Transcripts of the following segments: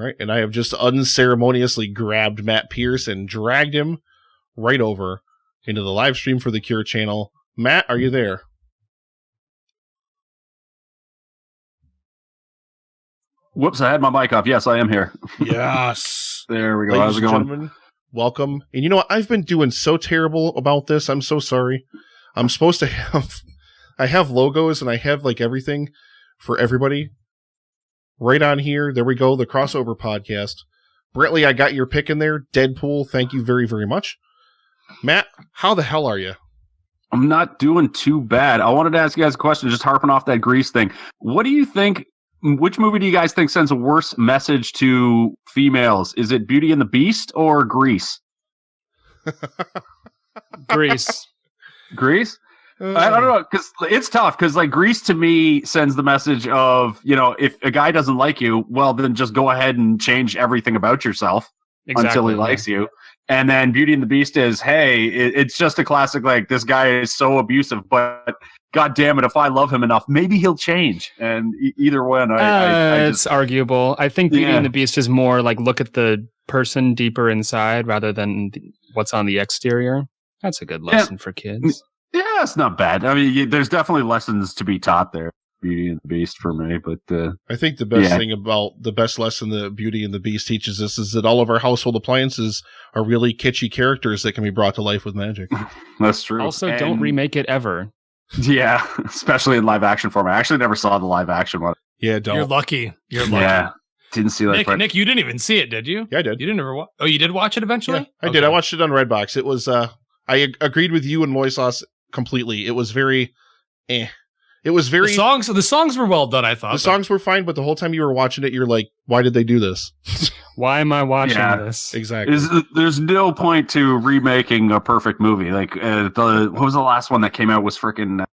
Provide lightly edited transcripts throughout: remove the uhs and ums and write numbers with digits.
All right, and I have just unceremoniously grabbed Matt Pearce and dragged him right over into the live stream for the Cure channel. Matt, are you there? Whoops, I had my mic off. Yes, I am here. Yes. There we go. Ladies How's it and going? gentlemen, welcome. And you know what? I've been doing so terrible about this. I'm so sorry. I'm supposed to have... I have logos and I have like everything for everybody right on here. There we go. The crossover podcast. Brentley, I got your pick in there. Deadpool. Thank you very, very much. Matt, how the hell are you? I'm not doing too bad. I wanted to ask you guys a question, just harping off that Grease thing. What do you think? Which movie do you guys think sends a worse message to females? Is it Beauty and the Beast or Grease? Grease. Grease? I don't know, because it's tough, because like Grease to me sends the message of, you know, if a guy doesn't like you, well, then just go ahead and change everything about yourself until he likes you. And then Beauty and the Beast is, hey, it's just a classic, like, this guy is so abusive, but God damn it, if I love him enough, maybe he'll change. And either one, it's arguable. I think Beauty and the Beast is more like look at the person deeper inside rather than what's on the exterior. That's a good lesson for kids. Yeah, it's not bad. I mean, there's definitely lessons to be taught there. Beauty and the Beast for me, but I think the best thing about the best lesson the Beauty and the Beast teaches us is that all of our household appliances are really kitschy characters that can be brought to life with magic. That's true. Also, don't remake it ever. Yeah, especially in live action form. I actually never saw the live action one. Yeah, don't. You're lucky. Yeah, didn't see that. Nick, you didn't even see it, did you? Yeah, I did. You didn't ever. Oh, you did watch it eventually? Yeah, I did. I watched it on Redbox. It was. I agreed with you and Moisos completely. It was very. It was very. The songs were well done. I thought the songs were fine, but the whole time you were watching it, you're like, "Why did they do this? Why am I watching this?" Exactly. There's no point to remaking a perfect movie. Like what was the last one that came out? Was freaking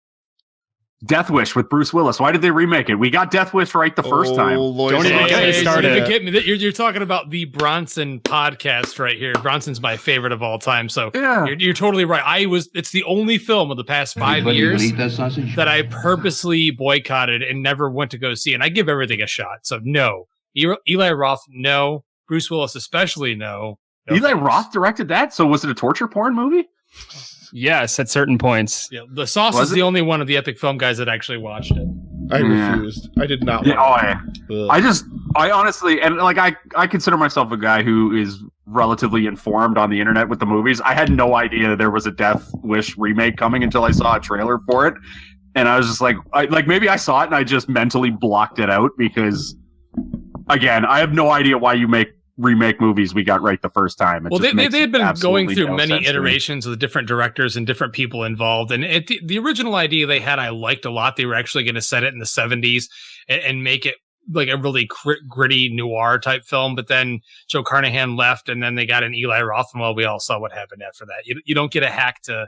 Death Wish with Bruce Willis. Why did they remake it? We got Death Wish right the first time. Don't even get me started. Get me. You're talking about the Bronson podcast right here. Bronson's my favorite of all time. So you're totally right. It's the only film of the past 5 years that I purposely boycotted and never went to go see. And I give everything a shot. So no. Eli Roth, no. Bruce Willis especially, no. Eli Roth directed that? So was it a torture porn movie? Yes, at certain points. Yeah, the Sauce is the only one of the Epic Film guys that actually watched it. I refused. I did not. I honestly, and like I consider myself a guy who is relatively informed on the internet with the movies. I had no idea there was a Death Wish remake coming until I saw a trailer for it, and I was just like maybe I saw it and I just mentally blocked it out because, again, I have no idea why you remake movies we got right the first time. Well, they had been going through many iterations with different directors and different people involved. And the original idea they had, I liked a lot. They were actually going to set it in the 70s and make it like a really gritty noir type film. But then Joe Carnahan left, and then they got an Eli Roth. And well, we all saw what happened after that. You don't get a hack to,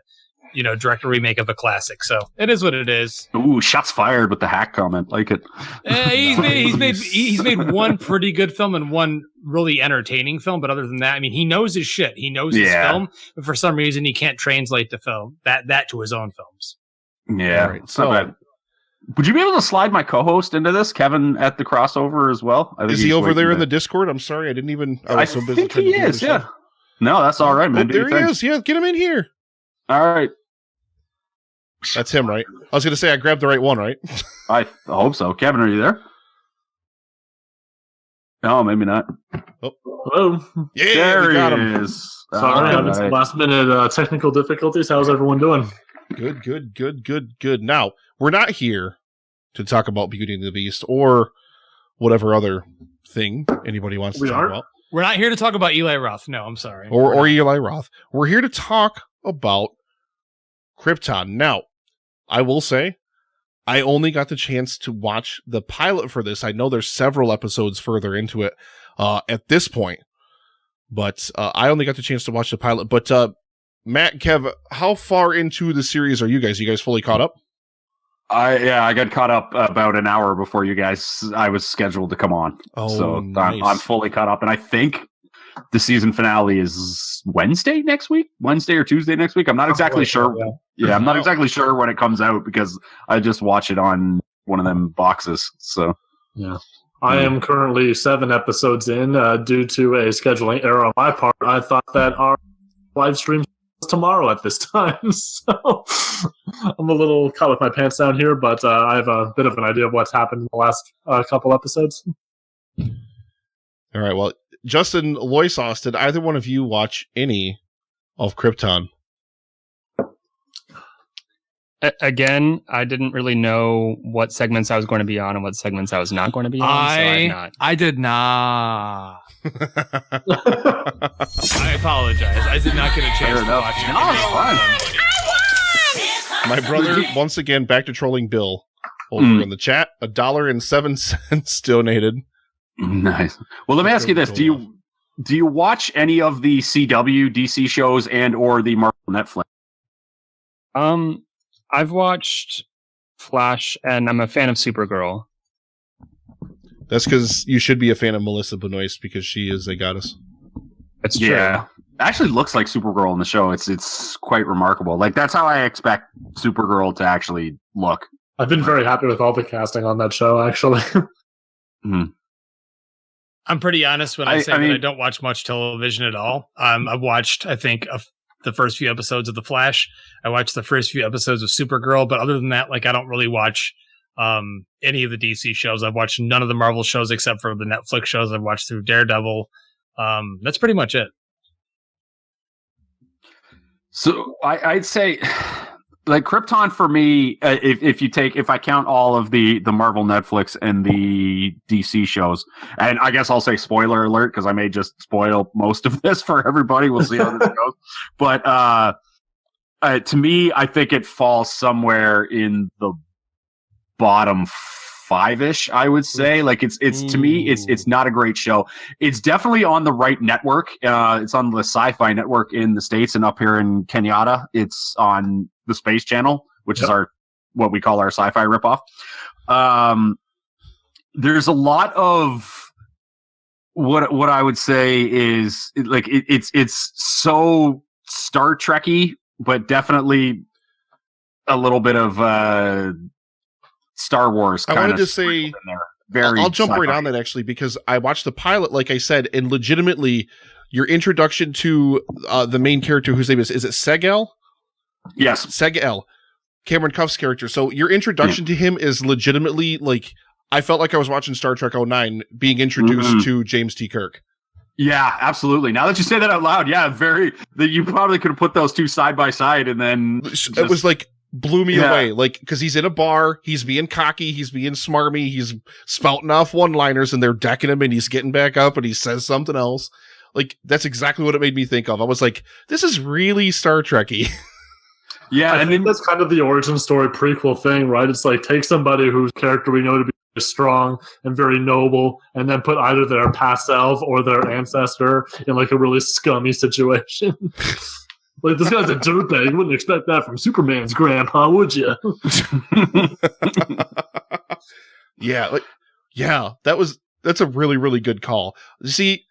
direct a remake of a classic. So it is what it is. Ooh, shots fired with the hack comment. Like it. He's made one pretty good film and one really entertaining film. But other than that, I mean, he knows his shit. He knows his film. But for some reason, he can't translate the film that to his own films. Yeah. Right, so would you be able to slide my co-host into this, Kevin, at the crossover as well? Is he over there in the Discord? I'm sorry. I didn't even. I was so busy think he is, yeah. No, that's all right, man. There he is. Yeah, get him in here. All right. That's him, right? I was going to say I grabbed the right one, right? I hope so. Kevin, are you there? No, maybe not. Oh. Hello. Yeah, there got he him. is. Sorry, having some last-minute technical difficulties. How's everyone doing? Good. Now, we're not here to talk about Beauty and the Beast or whatever other thing anybody wants to talk about. We're not here to talk about Eli Roth. No, I'm sorry. Or Eli Roth. We're here to talk about Krypton. Now, I will say, I only got the chance to watch the pilot for this. I know there's several episodes further into it at this point, but I only got the chance to watch the pilot. But Matt, Kev, how far into the series are you guys? You guys fully caught up? I got caught up about an hour before you guys. I was scheduled to come on, so nice. I'm fully caught up, and I think the season finale is Wednesday or Tuesday next week. I'm not exactly sure. Yeah, I'm not exactly sure when it comes out because I just watch it on one of them boxes. So yeah. I am currently 7 episodes in due to a scheduling error on my part. I thought that our live stream was tomorrow at this time, so I'm a little caught with my pants down here, but I have a bit of an idea of what's happened in the last couple episodes. All right, well, Justin, Loisos, did either one of you watch any of Krypton? Again, I didn't really know what segments I was going to be on and what segments I was not going to be on. I did not. I apologize. I did not get a chance to watch it. No, it's fine. My brother, once again, back to trolling Bill over in the chat. $1.07 donated. Nice. Well, let me ask you this: do you watch any of the CW, DC shows, and or the Marvel Netflix? I've watched Flash, and I'm a fan of Supergirl. That's because you should be a fan of Melissa Benoist because she is a goddess. That's true. Yeah, actually looks like Supergirl in the show. It's quite remarkable. Like that's how I expect Supergirl to actually look. I've been very happy with all the casting on that show, actually. I'm pretty honest when I say that I don't watch much television at all. I've watched, I think, the first few episodes of The Flash. I watched the first few episodes of Supergirl, but other than that, like I don't really watch any of the DC shows. I've watched none of the Marvel shows except for the Netflix shows I've watched through Daredevil. That's pretty much it. So I'd say, like Krypton for me, if I count all of the Marvel Netflix and the DC shows, and I guess I'll say spoiler alert because I may just spoil most of this for everybody. We'll see how this goes. But to me, I think it falls somewhere in the bottom 5-ish, I would say. Like it's to me, it's not a great show. It's definitely on the right network. It's on the SyFy network in the States, and up here in Kenyatta, it's on the Space Channel, which is what we call our sci-fi ripoff. There's a lot of what I would say is like it's so Star Trek-y, but definitely a little bit of Star Wars. I wanted to say, I'll jump right on that actually, because I watched the pilot, like I said, and legitimately your introduction to the main character, whose name is it Seg-El? Yes. Seg-El, Cameron Cuff's character. So your introduction to him is legitimately like, I felt like I was watching Star Trek 09 being introduced to James T. Kirk. Yeah, absolutely. Now that you say that out loud, you probably could have put those two side by side and then it was like, blew me away. Like, because he's in a bar, he's being cocky, he's being smarmy, he's spouting off one-liners and they're decking him and he's getting back up and he says something else. Like, that's exactly what it made me think of. I was like, this is really Star Trek-y. Yeah, I think that's kind of the origin story prequel thing, right? It's like, take somebody whose character we know to be strong and very noble, and then put either their past self or their ancestor in like a really scummy situation. Like, this guy's a dirtbag. You wouldn't expect that from Superman's grandpa, would you? That's a really, really good call. You see,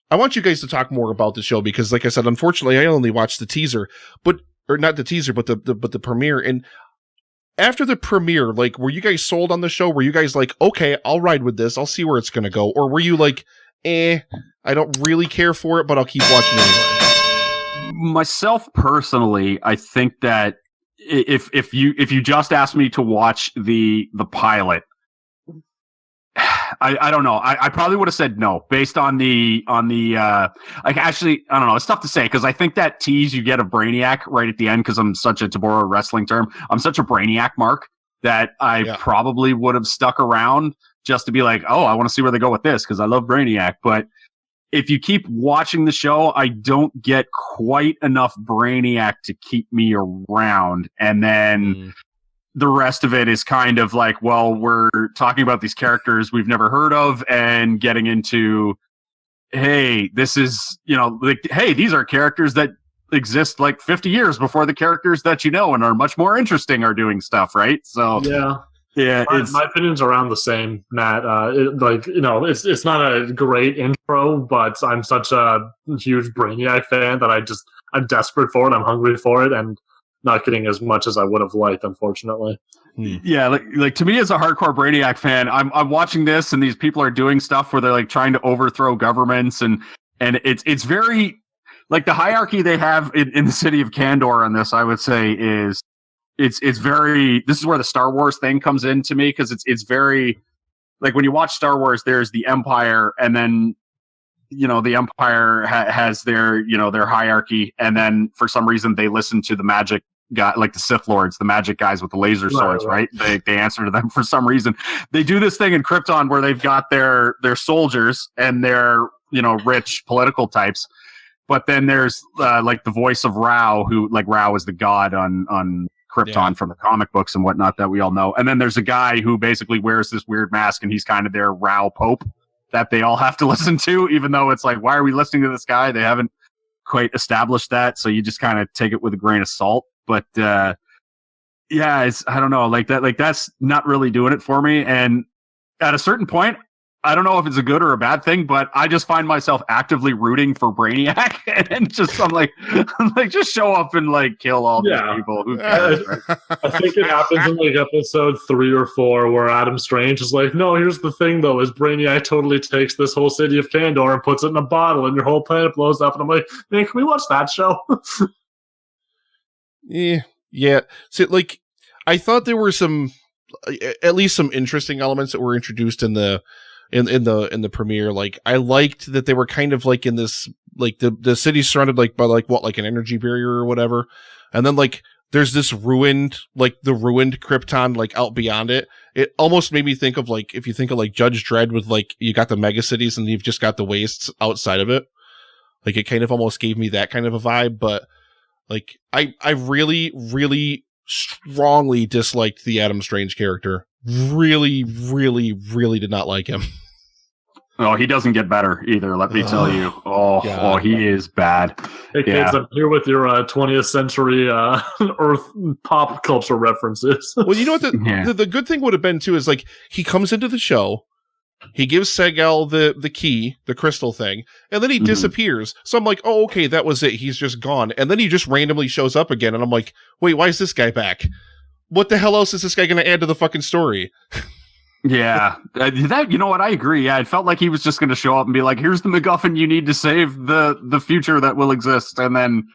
I want you guys to talk more about the show because, like I said, unfortunately, I only watched the teaser, or not the teaser, but the premiere. And after the premiere, like, were you guys sold on the show? Were you guys like, okay, I'll ride with this, I'll see where it's going to go? Or were you like, I don't really care for it, but I'll keep watching anyway? Myself personally, I think that if you just asked me to watch the pilot, I don't know. I probably would have said no based on the like actually I don't know. It's tough to say because I think that tease you get of Brainiac right at the end, because I'm such a, to borrow a wrestling term, I'm such a Brainiac mark that I probably would have stuck around just to be like, oh, I want to see where they go with this because I love Brainiac. But if you keep watching the show, I don't get quite enough Brainiac to keep me around. And then the rest of it is kind of like, well, we're talking about these characters we've never heard of and getting into, hey, this is, like, hey, these are characters that exist like 50 years before the characters that you know and are much more interesting are doing stuff, right? So yeah, my opinion's around the same, Matt. It's not a great intro, but I'm such a huge Brainiac fan that I'm desperate for it. I'm hungry for it, and not getting as much as I would have liked, unfortunately. Yeah, like to me as a hardcore Brainiac fan, I'm watching this and these people are doing stuff where they're like trying to overthrow governments and it's very like the hierarchy they have in the city of Kandor on this, I would say is it's very, this is where the Star Wars thing comes in to me, because it's very like when you watch Star Wars, there's the Empire, and then the Empire has their their hierarchy, and then for some reason they listen to the magic guy, like the Sith Lords, the magic guys with the laser swords, right? They answer to them for some reason. They do this thing in Krypton where they've got their soldiers and their rich political types, but then there's like the voice of Rao, who like Rao is the god on Krypton from the comic books and whatnot that we all know, and then there's a guy who basically wears this weird mask and he's kind of their Rao Pope that they all have to listen to, even though it's like, why are we listening to this guy? They haven't quite established that, so you just kind of take it with a grain of salt. But I don't know, like that's not really doing it for me. And at a certain point, I don't know if it's a good or a bad thing, but I just find myself actively rooting for Brainiac, and I'm like, just show up and like kill all these people. Who cares, right? I think it happens in like episode 3 or 4 where Adam Strange is like, no, here's the thing though, is Brainiac totally takes this whole city of Kandor and puts it in a bottle and your whole planet blows up. And I'm like, man, can we watch that show? Yeah. See, like, I thought there were at least some interesting elements that were introduced in the premiere. Like, I liked that they were kind of like in this, like the city's surrounded like by like what, like an energy barrier or whatever. And then like, there's this ruined Krypton, like out beyond it. It almost made me think of like, if you think of like Judge Dredd with like, you got the mega cities and you've just got the wastes outside of it. Like, it kind of almost gave me that kind of a vibe, but like, I really, really strongly disliked the Adam Strange character. Really, really, really did not like him. Oh, he doesn't get better either, let me tell you. Oh, he is bad. Hey kids, I'm here with your 20th century Earth pop culture references. Well, you know what the good thing would have been too is like, he comes into the show, he gives Seg-El the key, the crystal thing, and then he disappears. So I'm like, oh, okay, that was it. He's just gone. And then he just randomly shows up again, and I'm like, wait, why is this guy back? What the hell else is this guy going to add to the fucking story? Yeah, you know what? I agree. Yeah, it felt like he was just going to show up and be like, here's the MacGuffin you need to save the future that will exist. And then,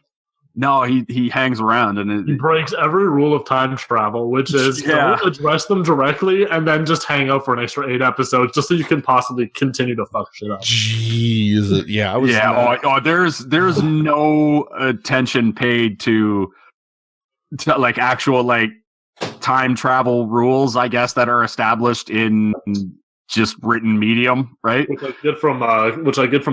no, he hangs around and he breaks every rule of time travel, which is don't address them directly and then just hang out for an extra 8 episodes just so you can possibly continue to fuck shit up. Jeez. Yeah. There's no attention paid to like actual like time travel rules, I guess, that are established in just written medium, right? Which I get from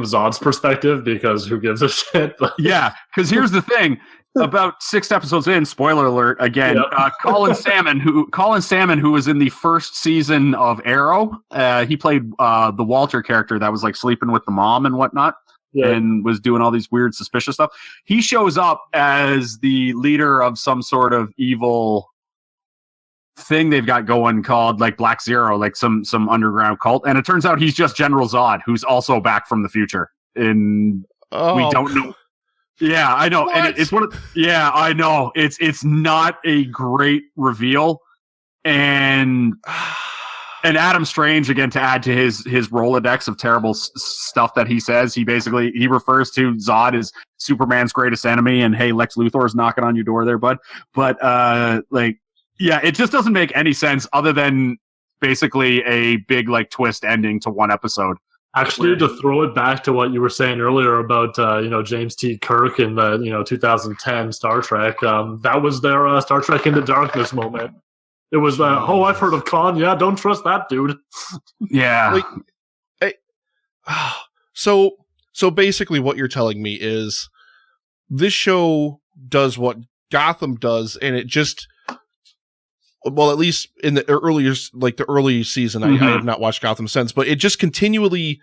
Zod's perspective, because who gives a shit? But yeah, because here's the thing: about 6 episodes in, spoiler alert again, Colin Salmon, who was in the first season of Arrow, he played the Walter character that was like sleeping with the mom and whatnot. Yeah. And was doing all these weird, suspicious stuff. He shows up as the leader of some sort of evil thing they've got going called like Black Zero, like some underground cult. And it turns out he's just General Zod, who's also back from the future. And we don't know. Yeah, I know. What? And it's one of, I know. It's not a great reveal. And Adam Strange, again, to add to his Rolodex of terrible stuff that he says, he refers to Zod as Superman's greatest enemy, and hey, Lex Luthor's knocking on your door there, bud. But it just doesn't make any sense other than basically a big like twist ending to one episode. Actually, to throw it back to what you were saying earlier about James T. Kirk in the 2010 Star Trek, that was their Star Trek Into Darkness moment. It was, I've heard of Khan. Yeah, don't trust that dude. Yeah. So basically what you're telling me is this show does what Gotham does, and it just, well, at least in the early season, I have not watched Gotham since, but it just continues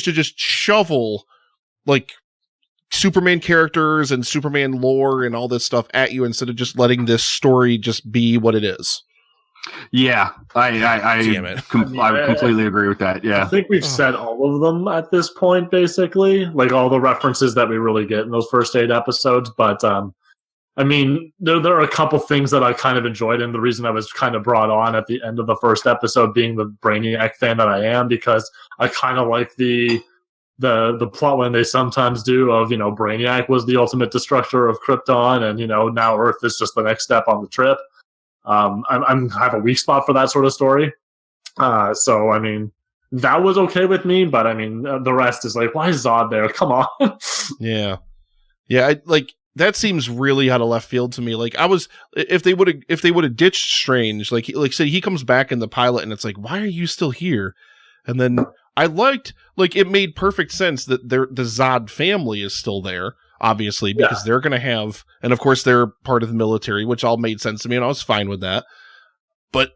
to just shovel like Superman characters and Superman lore and all this stuff at you instead of just letting this story just be what it is. Yeah, I completely agree with that. Yeah, I think we've said all of them at this point, basically, like all the references that we really get in those first 8 episodes. But I mean, there are a couple things that I kind of enjoyed, and the reason I was kind of brought on at the end of the first episode, being the Brainiac fan that I am, because I kind of like the plot when they sometimes do of, Brainiac was the ultimate destructor of Krypton, and now Earth is just the next step on the trip. I have a weak spot for that sort of story. So I mean, that was okay with me, but I mean, the rest is like, why is Zod there? Come on. Yeah. That seems really out of left field to me. Like, if they would have ditched Strange, like say he comes back in the pilot and it's like, why are you still here? And then I liked, it made perfect sense that the Zod family is still there, obviously, because they're going to have, and of course they're part of the military, which all made sense to me and I was fine with that. But,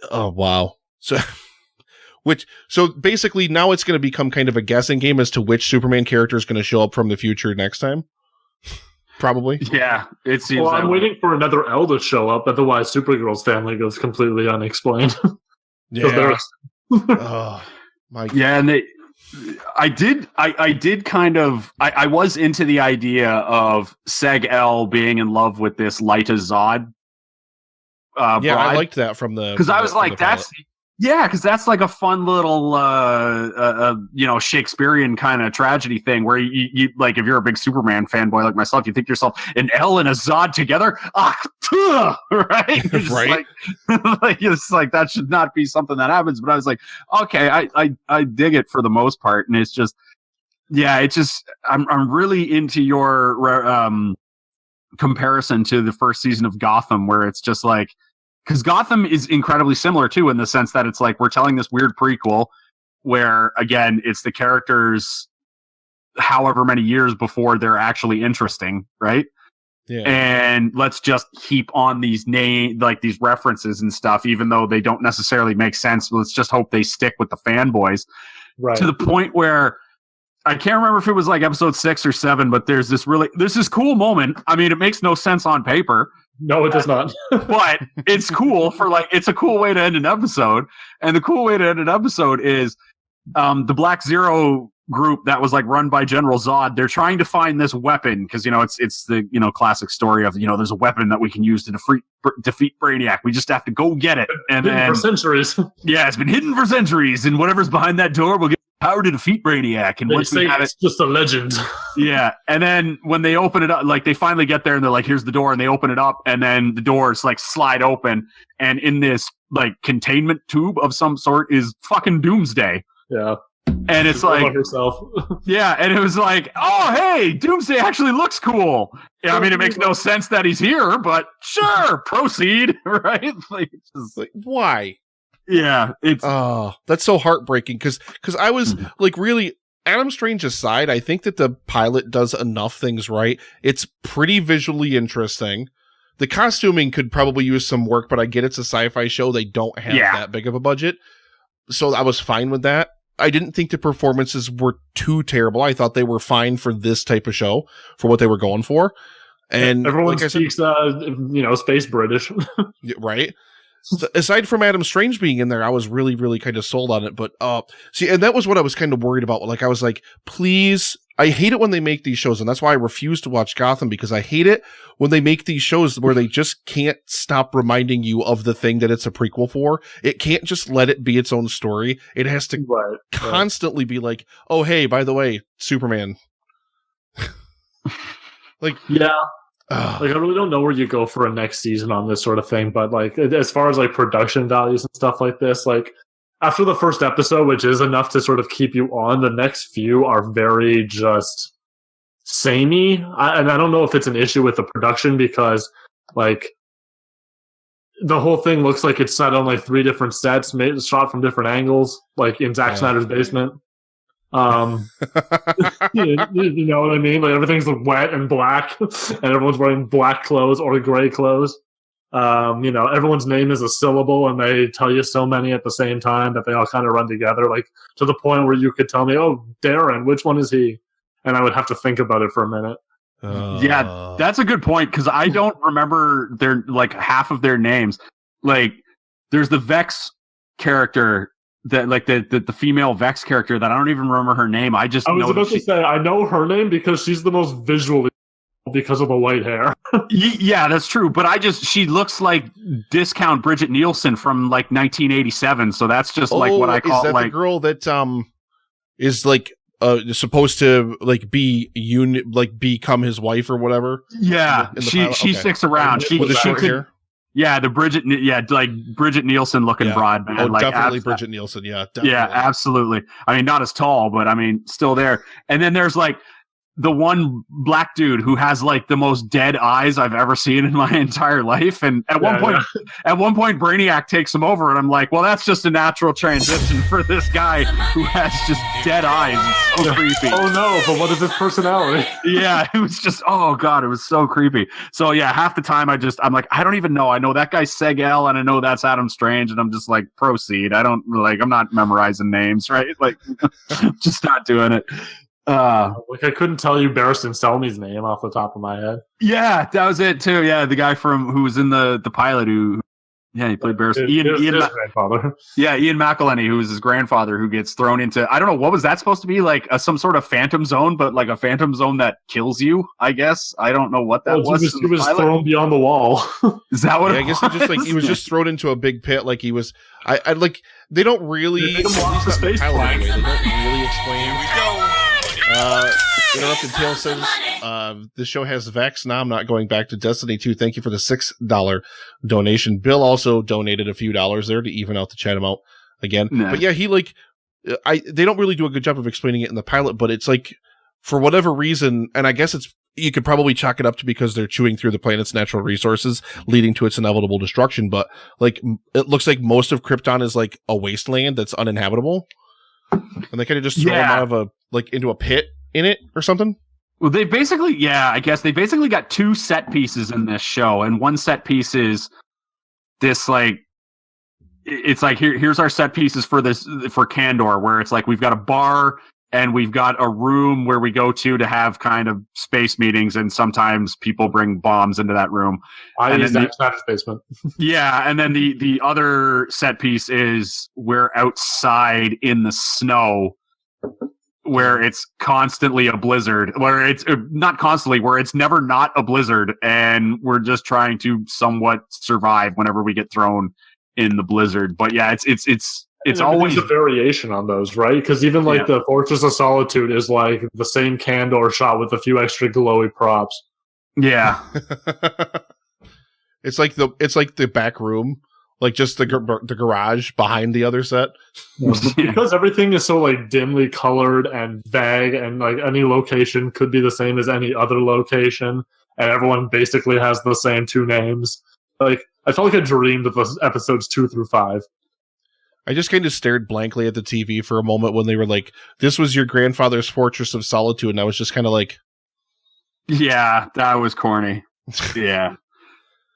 oh, wow. So basically now it's going to become kind of a guessing game as to which Superman character is going to show up from the future next time. Probably. Yeah, it seems. Well, I'm waiting for another L to show up. Otherwise, Supergirl's family goes completely unexplained. Yeah. Oh my. Yeah, and I was into the idea of Seg-El being in love with this Lyta Zod. Yeah, bride. I liked that from the. Because I was like, that's. Yeah, because that's like a fun little, Shakespearean kind of tragedy thing where you like, if you're a big Superman fanboy like myself, you think to yourself, an L and a Zod together, right? Right. It's like that should not be something that happens. But I was like, okay, I dig it for the most part, and it's just, I'm really into your comparison to the first season of Gotham, where it's just like. Because Gotham is incredibly similar, too, in the sense that it's like we're telling this weird prequel where, again, it's the characters however many years before they're actually interesting, right? Yeah. And let's just heap on these these references and stuff, even though they don't necessarily make sense. Let's just hope they stick with the fanboys. Right. To the point where I can't remember if it was like episode 6 or 7, but there's this cool moment. I mean, it makes no sense on paper. No, it does not. But it's cool it's a cool way to end an episode. And the cool way to end an episode is the Black Zero group that was like run by General Zod. They're trying to find this weapon because, it's the, classic story of, there's a weapon that we can use to defeat Brainiac. We just have to go get it. And then for centuries. Yeah, it's been hidden for centuries. And whatever's behind that door will get power to defeat Brainiac. And once we have it's just a legend. Yeah. And then when they open it up, like they finally get there and they're like, here's the door, and they open it up, and then the doors like slide open, and in this like containment tube of some sort is fucking Doomsday. Yeah. And it's like herself. Yeah, and it was like, oh hey, Doomsday actually looks cool. Yeah, I mean it makes no sense that he's here, but sure, proceed. Right? Like, why? Yeah, it's that's so heartbreaking because I was like, really, Adam Strange aside, I think that the pilot does enough things right. It's pretty visually interesting. The costuming could probably use some work, but I get it's a sci-fi show. They don't have that big of a budget. So I was fine with that. I didn't think the performances were too terrible. I thought they were fine for this type of show, for what they were going for. And everyone speaks, space British. Right? So aside from Adam Strange being in there, I was really, really kind of sold on it. But see, and that was what I was kind of worried about. Like, I was like, please, I hate it when they make these shows, and that's why I refuse to watch Gotham, because I hate it when they make these shows where they just can't stop reminding you of the thing that it's a prequel for. It can't just let it be its own story. It has to constantly be like, oh, hey, by the way, Superman. Like, yeah. Like, I really don't know where you go for a next season on this sort of thing, but like, as far as like production values and stuff like this, like after the first episode, which is enough to sort of keep you on, the next few are very just samey. And I don't know if it's an issue with the production, because like the whole thing looks like it's set on like 3 different sets, shot from different angles, like in Zack Snyder's basement. You know what I mean? Like, everything's wet and black, and everyone's wearing black clothes or gray clothes. Everyone's name is a syllable, and they tell you so many at the same time that they all kind of run together, like to the point where you could tell me, oh, Darren, which one is he? And I would have to think about it for a minute. Yeah, that's a good point, because I don't remember their like half of their names. Like, there's the Vex character, that like the female Vex character that I don't even remember her name. I was about to say I know her name because she's the most visually because of the white hair. Yeah, that's true. But she looks like discount Bridget Nielsen from like 1987. So that's just like what I call is that like the girl that is like supposed to like become his wife or whatever. Yeah, she sticks around. She with the short hair. Yeah, the like Bridget Nielsen looking broad, man. Oh, like, definitely Bridget Nielsen. Yeah, definitely. Yeah, absolutely. I mean, not as tall, but I mean, still there. And then there's like the one black dude who has like the most dead eyes I've ever seen in my entire life. And at one point, Brainiac takes him over, and I'm like, well, that's just a natural transition for this guy who has just dead eyes. It's so creepy. Oh no, but what is his personality? Yeah, it was just, oh god, it was so creepy. So yeah, half the time I'm like, I don't even know. I know that guy's Seg-El, and I know that's Adam Strange, and I'm just like, proceed. I'm not memorizing names, right? Like, just not doing it. Like I couldn't tell you Barristan Selmy's name off the top of my head. Yeah, that was it too. Yeah, the guy who was in the pilot who he played Barristan. Ian grandfather. Yeah, Ian McElhenney, who was his grandfather, who gets thrown into, I don't know, what was that supposed to be, like some sort of phantom zone, but like a phantom zone that kills you, I guess. I don't know what that was. He was thrown beyond the wall. Is that what? Yeah, I guess he was just thrown into a big pit. Like he was. I like. They don't really. They don't really explain. Here we go. Interrupted Tale says, this show has Vex. Now I'm not going back to Destiny 2. Thank you for the $6 donation. Bill also donated a few dollars there to even out the chat amount again. Nice. But yeah, they don't really do a good job of explaining it in the pilot, but it's like, for whatever reason, and I guess you could probably chalk it up to because they're chewing through the planet's natural resources, leading to its inevitable destruction. But like, it looks like most of Krypton is like a wasteland that's uninhabitable. And they kind of just throw them out of into a pit in it or something. Well, I guess they basically got two set pieces in this show, and one set piece is this like, it's like here's our set pieces for Kandor, where it's like we've got a bar and we've got a room where we go to have kind of space meetings, and sometimes people bring bombs into that room. That's basement. Yeah, and then the other set piece is we're outside in the snow, where it's constantly a blizzard, where it's not constantly, where it's never not a blizzard, and we're just trying to somewhat survive whenever we get thrown in the blizzard. But yeah, it's always a variation on those, right? Because even the Fortress of Solitude is like the same Kandor shot with a few extra glowy props. Yeah, it's like the back room, like just the garage behind the other set. Because everything is so like dimly colored and vague, and like any location could be the same as any other location, and everyone basically has the same two names. Like I felt like I dreamed of those episodes 2 through 5. I just kind of stared blankly at the TV for a moment when they were like, "This was your grandfather's Fortress of Solitude," and I was just kind of like, "Yeah, that was corny." Yeah,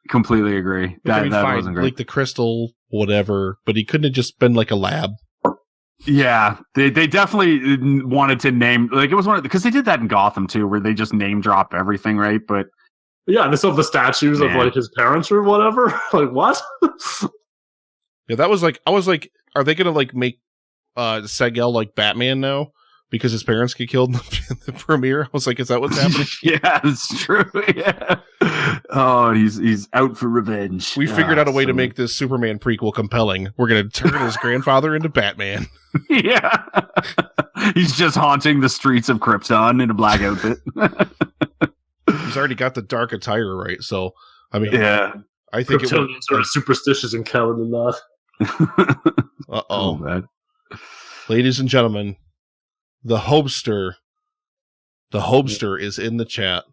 completely agree. That wasn't great. Like the crystal, whatever, but he couldn't have just been like a lab. Yeah, they definitely wanted to name, like, it was because they did that in Gotham too, where they just name drop everything, right? But yeah, and they still have the statues of like his parents or whatever. Like what? Yeah, that was like, I was like, are they gonna like make Seg-El like Batman now because his parents get killed in the premiere? I was like, is that what's happening? Yeah, it's true. Yeah. Oh, he's out for revenge. We figured out a way to make this Superman prequel compelling. We're gonna turn his grandfather into Batman. Yeah, he's just haunting the streets of Krypton in a black outfit. He's already got the dark attire right, so I mean, yeah, I think Kryptonians are superstitious and cowardly not. Oh, man. Ladies and gentlemen, the Hopester is in the chat.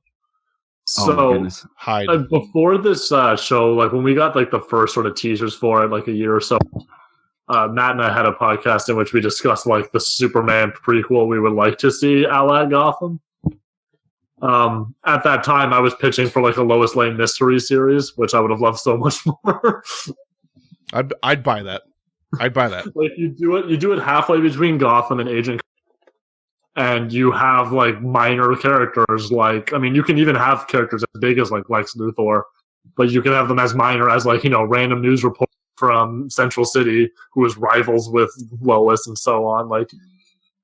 So, hide. Before this show, like when we got like the first sort of teasers for it, like a year or so, Matt and I had a podcast in which we discussed like the Superman prequel we would like to see a la Gotham. At that time, I was pitching for like a Lois Lane mystery series, which I would have loved so much more. I'd buy that. I'd buy that. Like you do it halfway between Gotham and Agent, and you have like minor characters. Like, I mean, you can even have characters as big as like Lex Luthor, but you can have them as minor as like, you know, random news reporter from Central City who is rivals with Lois and so on. Like,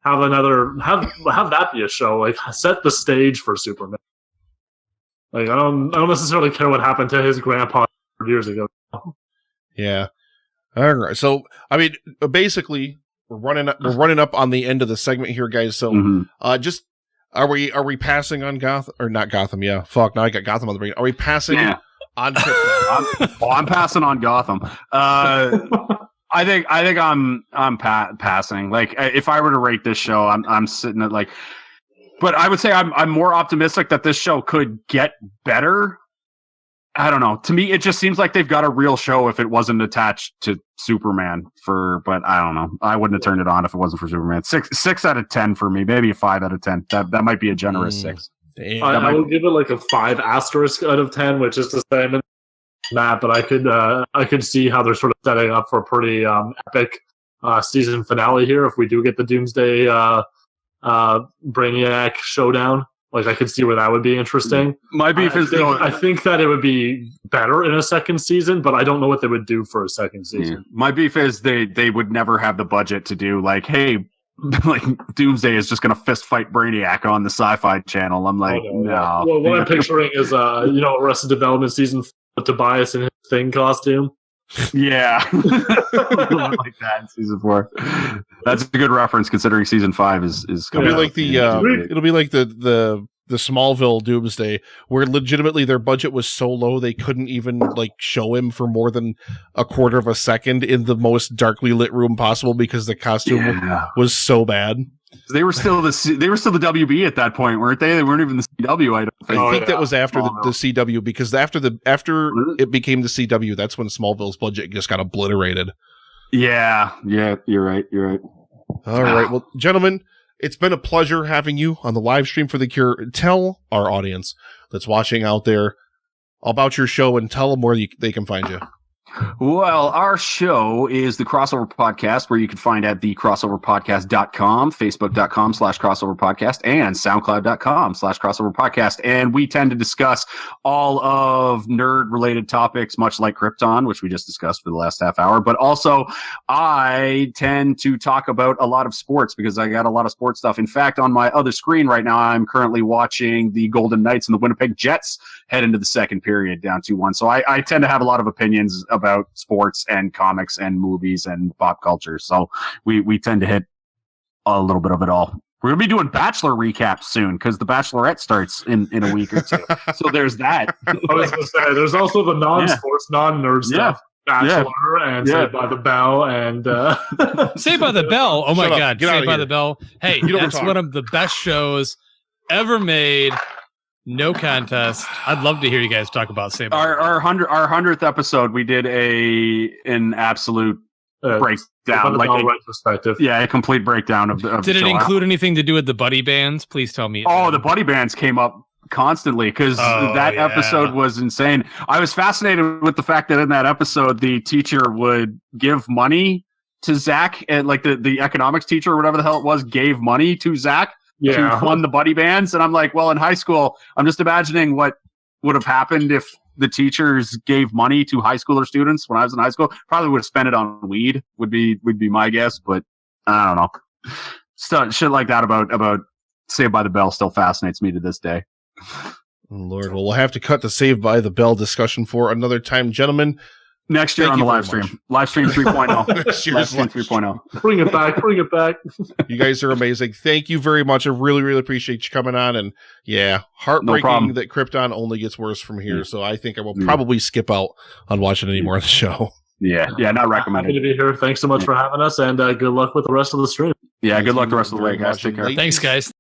have that be a show. Like, set the stage for Superman. Like I don't necessarily care what happened to his grandpa years ago. Yeah. All right. So I mean, basically, we're running up on the end of the segment here, guys. So just are we passing on Gotham or not Gotham? Yeah. Fuck. Now I got Gotham on the brain. Are we passing on Krypton? I'm passing on Gotham. I think I'm passing. Like if I were to rate this show, I'm sitting at like. But I would say I'm more optimistic that this show could get better. I don't know. To me, it just seems like they've got a real show if it wasn't attached to Superman. But I don't know. I wouldn't have turned it on if it wasn't for Superman. 6 out of 10 for me. Maybe a 5 out of 10. That might be a generous 6. I would give it like a 5 asterisk out of 10, which is the same as that. But I could see how they're sort of setting up for a pretty epic season finale here if we do get the Doomsday Brainiac showdown. Like I could see where that would be interesting. My beef is I think that it would be better in a second season, but I don't know what they would do for a second season. Yeah. My beef is they would never have the budget to do like, hey, like Doomsday is just going to fist fight Brainiac on the SyFy channel. I'm like, no. Well, what I'm picturing is Arrested Development season 4, Tobias in his Thing costume. Yeah, like that in season 4. That's a good reference considering season 5 is coming. It'll be like the Smallville Doomsday, where legitimately their budget was so low they couldn't even like show him for more than a quarter of a second in the most darkly lit room possible because the costume was so bad. They were still the WB at that point, weren't they? They weren't even the CW. I think that was after the CW, because after it became the CW, that's when Smallville's budget just got obliterated. Yeah, you're right. All right, well, gentlemen, it's been a pleasure having you on the live stream for The Cure. Tell our audience that's watching out there about your show and tell them where they can find you. Well, our show is the Crossover Podcast, where you can find at thecrossoverpodcast.com, facebook.com/crossoverpodcast, and soundcloud.com/crossoverpodcast. And we tend to discuss all of nerd-related topics, much like Krypton, which we just discussed for the last half hour. But also, I tend to talk about a lot of sports because I got a lot of sports stuff. In fact, on my other screen right now, I'm currently watching the Golden Knights and the Winnipeg Jets head into the second period down 2-1. So I tend to have a lot of opinions about sports and comics and movies and pop culture. So we tend to hit a little bit of it all. We're going to be doing Bachelor recaps soon because The Bachelorette starts in a week or two. So there's that. I was going to say, there's also the non-sports, non-nerd stuff. Bachelor and Saved by the Bell and Saved by the Bell. Oh my God. Saved by the Bell. Hey, that's one of the best shows ever made. No contest. I'd love to hear you guys talk about Saved by the Bell. Our 100th episode, we did an absolute breakdown, like a retrospective. Yeah, a complete breakdown of the. Did it include anything to do with the buddy bands? Please tell me. The buddy bands came up constantly because that episode was insane. I was fascinated with the fact that in that episode, the teacher would give money to Zach, and like the economics teacher or whatever the hell it was, gave money to Zach. To fund the buddy bands. And I'm like, well, in high school, I'm just imagining what would have happened if the teachers gave money to high schooler students when I was in high school. Probably would have spent it on weed, would be my guess, but I don't know. Shit like that about Saved by the Bell still fascinates me to this day. Lord, well, we'll have to cut the Saved by the Bell discussion for another time, gentlemen. Next year on the live stream. Live stream 3.0. Live stream 3.0. Bring it back. You guys are amazing. Thank you very much. I really, really appreciate you coming on. And heartbreaking that Krypton only gets worse from here. So I think I will probably skip out on watching any more of the show. Yeah, not recommended. Happy to be here. Thanks so much for having us, and good luck with the rest of the stream. Yeah, good luck the rest of the way, guys. Take care. Thanks, guys.